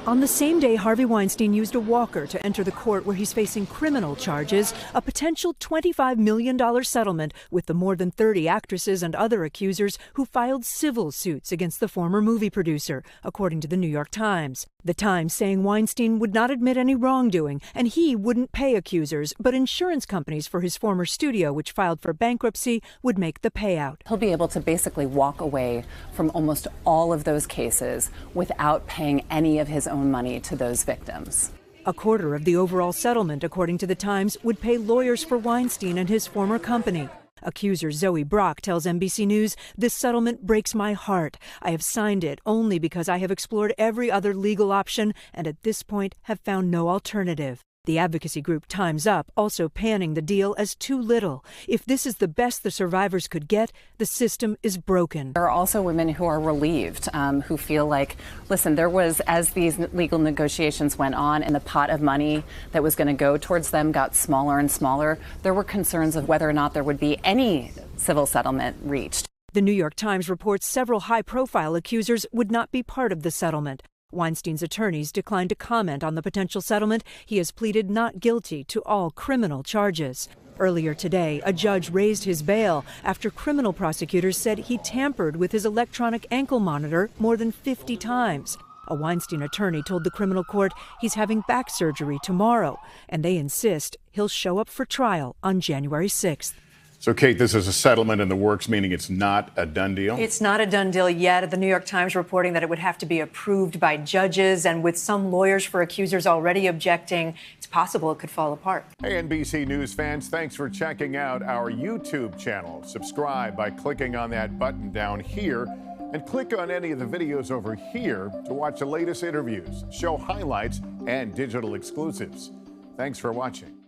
On the same day Harvey Weinstein used a walker to enter the court where he's facing criminal charges, a potential $25 million settlement with the more than 30 actresses and other accusers who filed civil suits against the former movie producer, according to the New York Times. The Times saying Weinstein would not admit any wrongdoing and he wouldn't pay accusers, but insurance companies for his former studio, which filed for bankruptcy, would make the payout. He'll be able to basically walk away from almost all of those cases without paying any of his own money to those victims. A quarter of the overall settlement, according to the Times, would pay lawyers for Weinstein and his former company. Accuser Zoe Brock tells NBC News, "This settlement breaks my heart. I have signed it only because I have explored every other legal option and at this point have found no alternative." The advocacy group Time's Up also panning the deal as too little. If this is the best the survivors could get, the system is broken. There are also women who are relieved, who feel like, listen, there was, as these legal negotiations went on and the pot of money that was going to go towards them got smaller and smaller, there were concerns of whether or not there would be any civil settlement reached. The New York Times reports several high-profile accusers would not be part of the settlement. Weinstein's attorneys declined to comment on the potential settlement. He has pleaded not guilty to all criminal charges. Earlier today, a judge raised his bail after criminal prosecutors said he tampered with his electronic ankle monitor more than 50 times. A Weinstein attorney told the criminal court he's having back surgery tomorrow, and they insist he'll show up for trial on January 6th. So, Kate, this is a settlement in the works, meaning it's not a done deal? It's not a done deal yet. The New York Times reporting that it would have to be approved by judges, and with some lawyers for accusers already objecting, it's possible it could fall apart. Hey, NBC News fans, thanks for checking out our YouTube channel. Subscribe by clicking on that button down here, and click on any of the videos over here to watch the latest interviews, show highlights, and digital exclusives. Thanks for watching.